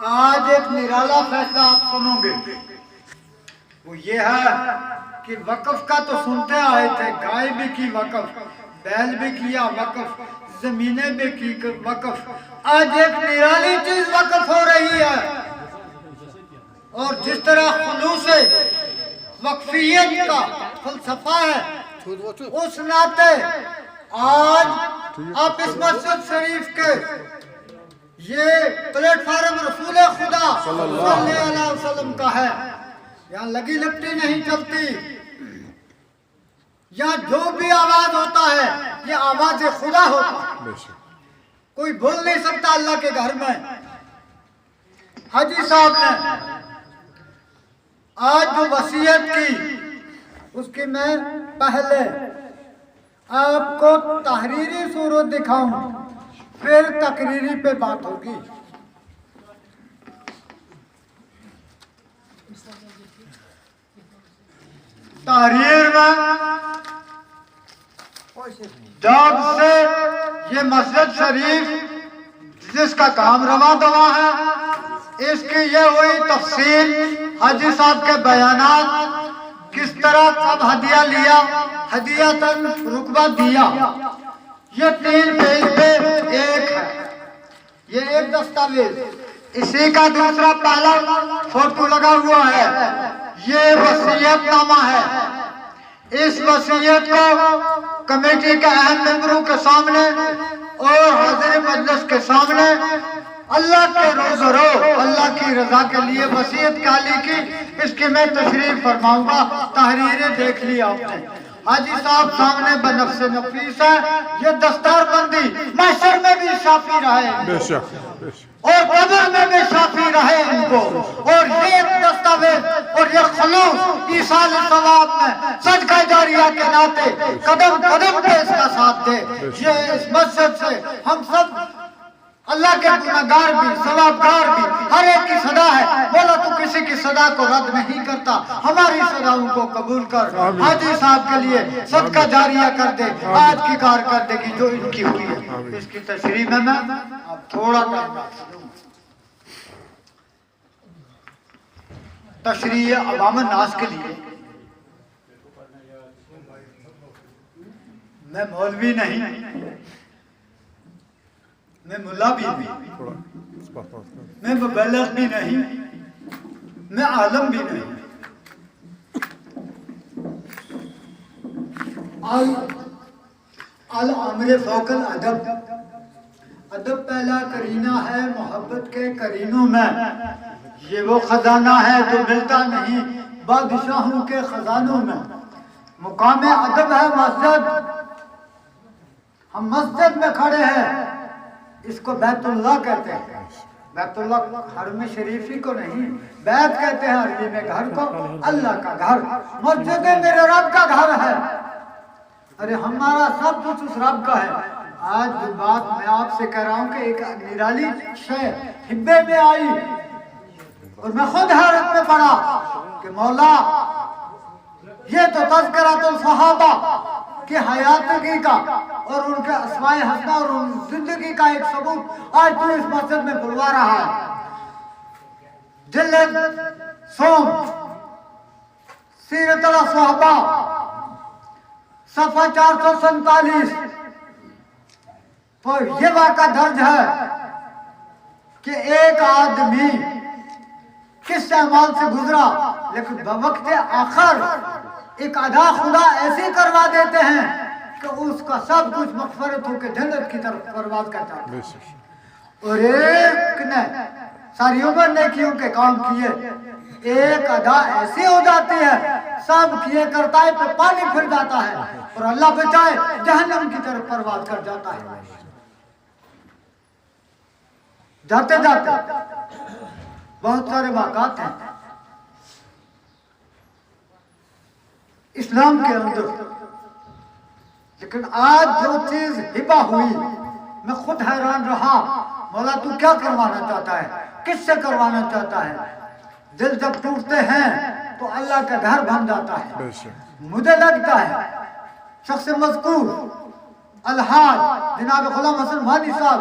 آج ایک نرالا فیصلہ آپ سنو گے، وہ یہ ہے کہ وقف کا تو سنتے آئے تھے، گائے بھی کی وقف، بیل بھی کیا وقف، زمینیں بھی کی وقف۔ آج ایک نرالی چیز وقف ہو رہی ہے، اور جس طرح خلوص وقفیت کا فلسفہ ہے، اس ناطے آج آپ اس مسجد شریف کے یہ پلیٹ فارم رسول خدا صلی اللہ علیہ وسلم کا ہے۔ یہاں لگی لپٹی نہیں چلتی، یہاں جو بھی آواز ہوتا ہے یہ آواز خدا ہوتا ہے، کوئی بول نہیں سکتا اللہ کے گھر میں۔ حاجی صاحب نے آج جو وصیت کی، اس کی میں پہلے آپ کو تحریری صورت دکھاؤں، پھر تقریری پہ بات ہوگی۔ تحریر میں جب سے یہ مسجد شریف جس کا کام رواں دواں ہے، اس کی یہ ہوئی تفصیل، حاجی صاحب کے بیانات، کس طرح سب ہدیہ لیا، ہدیتاً رقبہ دیا، یہ 3 پیج پہ ایک ہے، یہ ایک دستاویز، اسی کا دوسرا پہلا فوٹو لگا ہوا ہے، یہ وصیت نامہ ہے۔ اس وصیت کو کمیٹی کے اہم ممبروں کے سامنے اور حاضر مجلس کے سامنے اللہ کے روزرو، اللہ کی رضا کے لیے وصیت کیا لکھی، اس کی میں تشریح فرماؤں گا۔ تحریریں دیکھ لی آپ نے، حاجی صاحب سامنے بنفس نفیس ہے، یہ دستار بندی محشر میں بھی شافی رہے اور قبر میں بھی شافی رہے ان کو، اور یہ دستاویز اور یہ خلوص ایصال ثواب میں صدقہ جاریہ کے ناطے قدم قدم پہ اس کا ساتھ دے۔ یہ اس مسجد سے ہم سب اللہ کے گناہگار بھی، ثوابگار بھی، ہر ایک کی صدا ہے، مولا تو کسی کی صدا کو رد نہیں کرتا، ہماری صداؤں کو قبول کر، حاجی صاحب کے لیے صدقہ جاریہ کر دے، آج کی کارکردگی جو ان کی ہوئی ہے۔ اس کی تشریح میں اب تھوڑا تشریح عوام الناس کے لیے، میں مولوی نہیں، میں ملا بھی نہیں، میں مبلغ بھی نہیں، میں عالم بھی نہیں۔ الامر فوق الادب، ادب پہلا کرینہ ہے محبت کے کرینوں میں، یہ وہ خزانہ ہے جو ملتا نہیں بادشاہوں کے خزانوں میں۔ مقام ادب ہے مسجد، ہم مسجد میں کھڑے ہیں، اس کو بیت اللہ کہتے ہیں۔ بیت اللہ حرم شریفی کو نہیں، بیت کہتے ہیں عربی میں گھر کو، اللہ کا گھر، مسجد میرے رب کا گھر ہے۔ ارے ہمارا سب کچھ اس رب کا ہے۔ آج جو بات میں آپ سے کہہ رہا ہوں کہ ایک نرالی شے حبے میں آئی، اور میں خود حیرت میں پڑا کہ مولا یہ تو تذکرۃ الصحابہ کی حیاتگی کا اور ان کے اسماء حسنہ اور ان زندگی کا ایک ثبوت آج تو اس مسجد میں بلوا رہا ہے۔ جلد سوم سیرت الصحابہ صفحہ 447 پر یہ واقعہ درج ہے کہ ایک آدمی کس اعمال سے گزرا، لیکن بوقت آخر ایک ادا خدا ایسی کروا دیتے ہیں کہ اس کا سب کچھ مغفرت ہو کے جنت کی طرف پرواز کرتا ہے، اور ایک نے ساری عمر نیکیوں کے کام کیے، ایک ادا ایسی ہو جاتی ہے سب کیے کرتا ہے پہ پانی پھر جاتا ہے، اور اللہ بچائے جہنم کی طرف پرواز کر جاتا ہے۔ جاتے جاتے بہت سارے واقعات ہیں اسلام کے اندر، لیکن آج جو چیز ہبہ ہوئی میں خود حیران رہا، مولا تو کیا کروانا چاہتا ہے، کس سے کروانا چاہتا ہے؟ دل جب ٹوٹتے ہیں تو اللہ کا گھر بن جاتا ہے۔ مجھے لگتا ہے شخص مذکور الحاج جناب غلام حسن وانی صاحب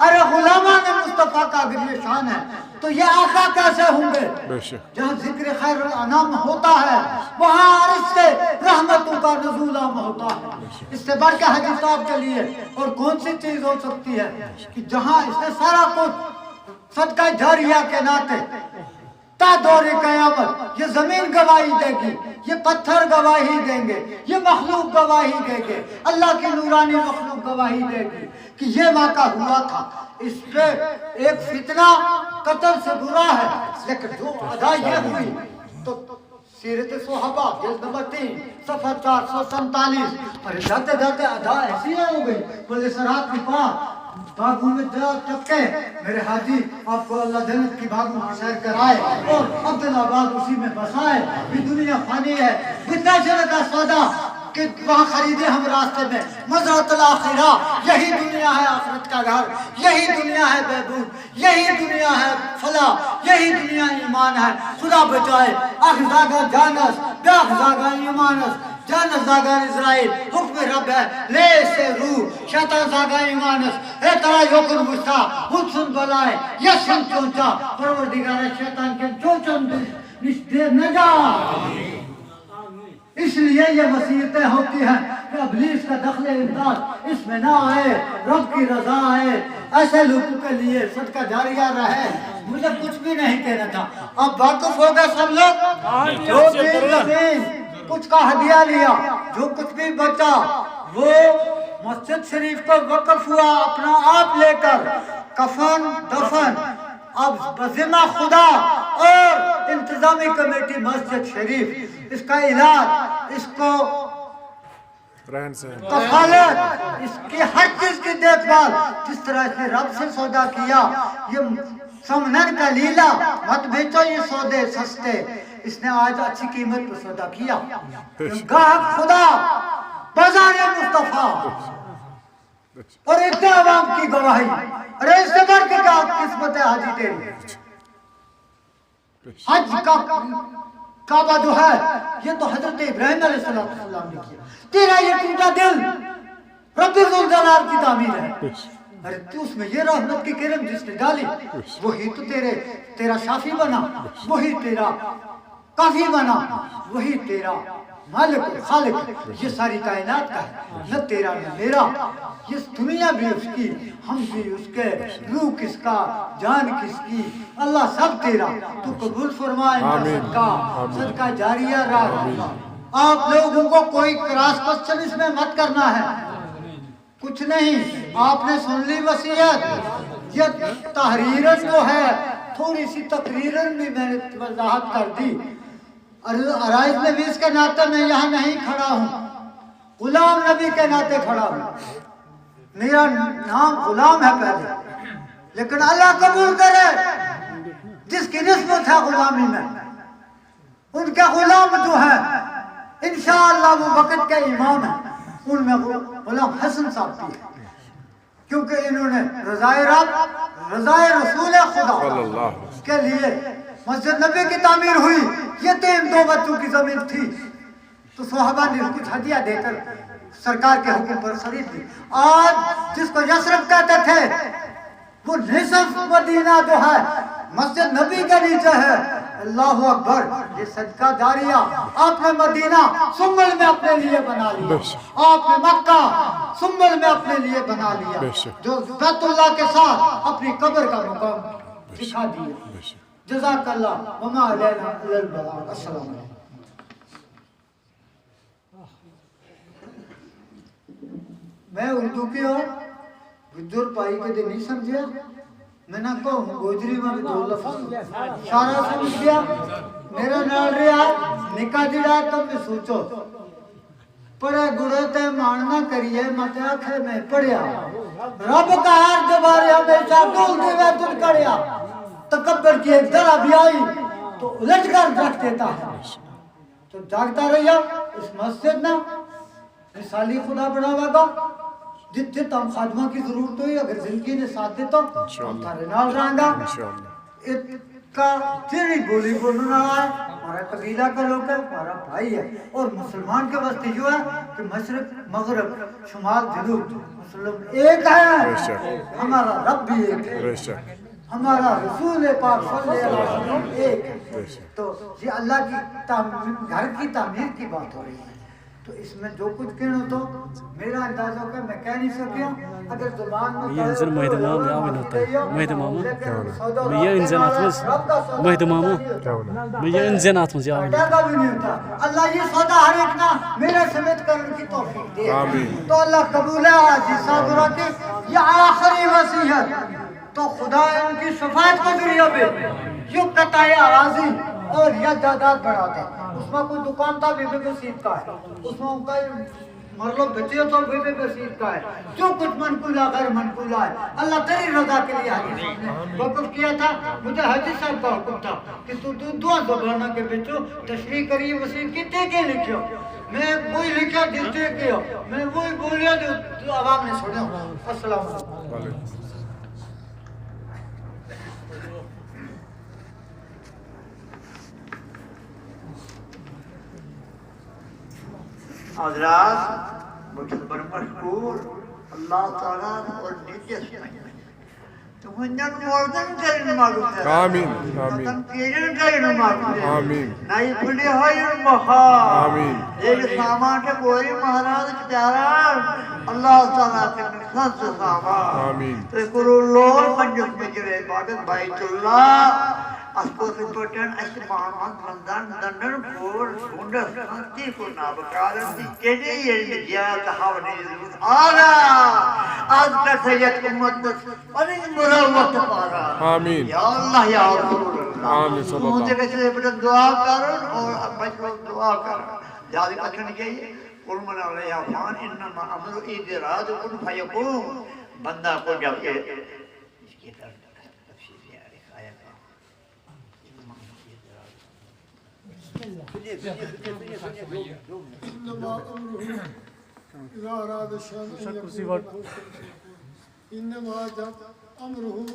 ارے غلامان مصطفیٰ کا اگر یہ شان ہے تو یہ آقا کیسے ہوں گے؟ جہاں ذکر خیر الانام ہوتا ہے وہاں عرش سے رحمتوں کا نزول عام ہوتا ہے۔ اس سے بڑھ کے حاجی صاحب کے لیے اور کون سی چیز ہو سکتی ہے کہ جہاں اس نے سارا کچھ صدقہ جاریہ کے ناطے تا دور قیامت یہ زمین گواہی دے گی، یہ پتھر گواہی دیں گے، یہ مخلوق گواہی دے گے، اللہ کی نورانی مخلوق گواہی دے گی کہ یہ واقعہ ہوا تھا۔ اس پہ ایک فتنہ قتل سے برا ہے، لیکن جو ادا یہ ہوئی تو سیرت صحابہ جلد نمبر 3 صفحہ 447 پر جاتے جاتے ادا ایسی ہو گئی بولے سرات کی پاک باغوں میں جا چکے میرے حاجی آپ کو اللہ جنت کی باغوں کی سیر کرائے اور عبدالآباد اسی میں بسائے۔ یہ دنیا فانی ہے، کتنا چلے کا سودا کہ وہاں خریدے ہم راستے میں مزرعۃ الآخرہ، یہی دنیا ہے آخرت کا گھر، یہی دنیا ہے بہبود، یہی دنیا ہے فلاح، یہی دنیا ایمان ہے۔ خدا بچائے اخزاگا جانس بے اخزاگا ایمانس، جانس زاگا اسرائیل حکم رب ہے لے سے روح، شیطان زاگا ایمانس اے ترا یوکن مشتا حسن بلائے یسن چونچا پروردگار شیطان کے چونچن نشتے نجا۔ اس لیے یہ وصیتیں ہوتی ہیں کہ ابلیس کا دخل امداد اس میں نہ آئے، رب کی رضا آئے، ایسے لوگوں کے لیے صدقہ جاریہ رہے۔ مجھے کچھ بھی نہیں کہنا تھا، اب واقف ہو گئے سب لوگ۔ جو بھی زمین کچھ کا ہدیہ لیا، جو کچھ بھی بچا وہ مسجد شریف کو وقف ہوا اپنا آپ لے کر، کفن دفن اب بذمہ خدا اور انتظامی کمیٹی مسجد شریف، اس کا علاج، اس کو کفالت، اس کی ہر چیز کی دیکھ بھال، جس طرح اس نے رب سے سودا کیا۔ یہ سمنن کا لیلا مت بیچو یہ سودے سستے، اس نے آج اچھی قیمت پر سودا کیا۔ گاہک خدا بازار مصطفیٰ اور اتنے عوام کی گواہی، ارے اس سے بڑھ کے کیا قسمت ہے حاجی تیری؟ حج کا کعبہ جو ہے یہ تو حضرت ابراہیم علیہ السلام نے کیا، تیرا یہ ٹوٹا دل رب ذوالجلال کی تعمیر ہے۔ ارے تو اس میں یہ رحمت کی کرم جس نے ڈالی وہی تو تیرا شافی بنا، وہی تیرا کافی بنا، وہی تیرا مالک خالق۔ یہ ساری کائنات کا ہے، نہ تیرا نہ میرا، یہ دنیا بھی اس کی، ہم بھی اس کے، روح کس کا، جان کس کی، اللہ سب تیرا۔ تو قبول فرمائے صدقہ جاریہ رہا۔ آپ لوگوں کو کوئی کراس کوسچن اس میں مت کرنا ہے، کچھ نہیں، آپ نے سن لی وصیت۔ یہ تحریرن جو ہے تھوڑی سی تقریرن بھی میں نے وضاحت کر دی۔ عرائض نویس کے ناطے میں یہاں نہیں کھڑا ہوں، غلام نبی کے ناطے کھڑا ہوں۔ میرا نام غلام ہے پہلے، لیکن اللہ قبول کرے جس کی نسبت ہے غلامی میں، ان کے غلام جو ہیں انشاءاللہ وہ وقت کے امام ہیں، ان میں غلام حسن صاحب بھی ہے، کیونکہ انہوں نے رضائے رب رضائے رسول خدا کے لیے مسجد نبی کی تعمیر ہوئی۔ یہ 2 بچوں کی زمین تھی تو صحابہ نے کچھ ہدیہ دے کر سرکار کے حکم پر خرید لی۔ آج جس کو یثرب کہتے تھے وہ نصف مدینہ جو ہے مسجد نبی کے نیچے ہے۔ اللہ اکبر، یہ صدقہ جاریہ آپ نے مدینہ سنبل میں اپنے لیے بنا لیا، آپ نے مکہ سنبل میں اپنے لیے بنا لیا، جو بیت اللہ کے ساتھ اپنی قبر کا مقام دکھا دیا۔ جزاک اللہ وما علینا الا البلاغ۔ السلام علیکم۔ میں اردو کی اور گجر پائی کے دن نہیں سمجھیا، میں نہ کہوں گوجری میں 2 لفظ سارا سمجھ گیا، میرا نال رہا نکا جڑا تم میں سوچو پڑے گڑے تے ماننا کریے مت آنکھے میں پڑیا، رب کا ہر دوبارے ہمیشہ ڈول دیوے تل کڑیا، تکبر کی ایک ذرا بھی آئی تو الٹ کر رکھ دیتا ہے۔ تو جاگتا رہیا اس مسجد نا مثالی خدا بڑھاوا گا، جت ہم خادمہ کی ضرورت ہوئی اگر زندگی نے ساتھ دیتا ہم تارے نال رہاں گا۔ اس کا تیری بولی بولنا ہے ہمارا قبیلہ کا لوگ ہے، ہمارا بھائی ہے، اور مسلمان کے واسطے جو ہے کہ مشرق مغرب شمال جنوب مسلم ایک ہے، ہمارا رب بھی ایک ہے، ہمارا رسول پاک صلی اللہ علیہ وسلم ایک ہے۔ تو یہ اللہ کی گھر کی تعمیر کی بات ہو رہی ہے، تو اس میں جو کچھ کہنا تو میرا اندازہ کہ میں کہہ نہیں سکیا، اگر زبان میں یہ انزل مہد ماما آوین ہوتا ہے، مہد ماما میں یہ انزل آتمز مہد ماما میں یہ انزل آتمز یہ آوین کا بھی نہیں ہوتا۔ اللہ یہ سودا ہر ایک نا میرے سمیت کرنے کی توفیق دے، تو اللہ قبول ہے عزیز صاحب کی یہ آخری وصیت، تو خدا ان کی شفاعت کو ذریعہ بے جو قطع اراضی اور یا جائیداد بڑھاتا ہے، اس میں کوئی دکان تھا بی بی بسیط کا ہے، اس میں ان کا مرلوب بچے تو بی بی بسیط کا ہے، جو کچھ منقولہ غیر منقولہ ہے اللہ تیری رضا کے لیے حدیث نے وقف کیا تھا۔ مجھے حاجی صاحب کا حکم تھا کہ تو دعا زبانہ کے بچوں تشریح کریے وسیع کتے کے لکھو، میں وہی لکھا جس سے کیا میں وہی بولیا جو عوام نے سنا۔ السلام علیکم۔ حضرات مجھے بر مشکور اللہ تعالیٰ اور نیچے سنائیں تمہیں موردن کرن مارد ہے آمین آمین پیرن کرن مارد ہے آمین نائی کھلی ہوئی مخا آمین ایک سامان کے کوئی مہاراج پیارا اللہ تعالیٰ کے نقصان سے سامان آمین تو کرو لور منجس میں جرے عبادت بیت اللہ اسکو سپورٹن اس محمد رمضان دندن پور گھنڈا سنتی کو نابکارن دی کیڑے یہ جیات حاونی آرا آج کا سید امت انہیں مروت پارا آمین یا اللہ یا رسول اللہ آمین صلی اللہ مجھے کسی بڑا دعا کرن اور مجھے دعا کرن جادی کچھن گئی قل من علیہ فان انما امر ایدراج کن فیقوم بندہ کو جب کہ اس کی تفسیر ہے آیا کا إنما أمره إذا أراد شيئا أن يقول له كن فيكون. إنما أمره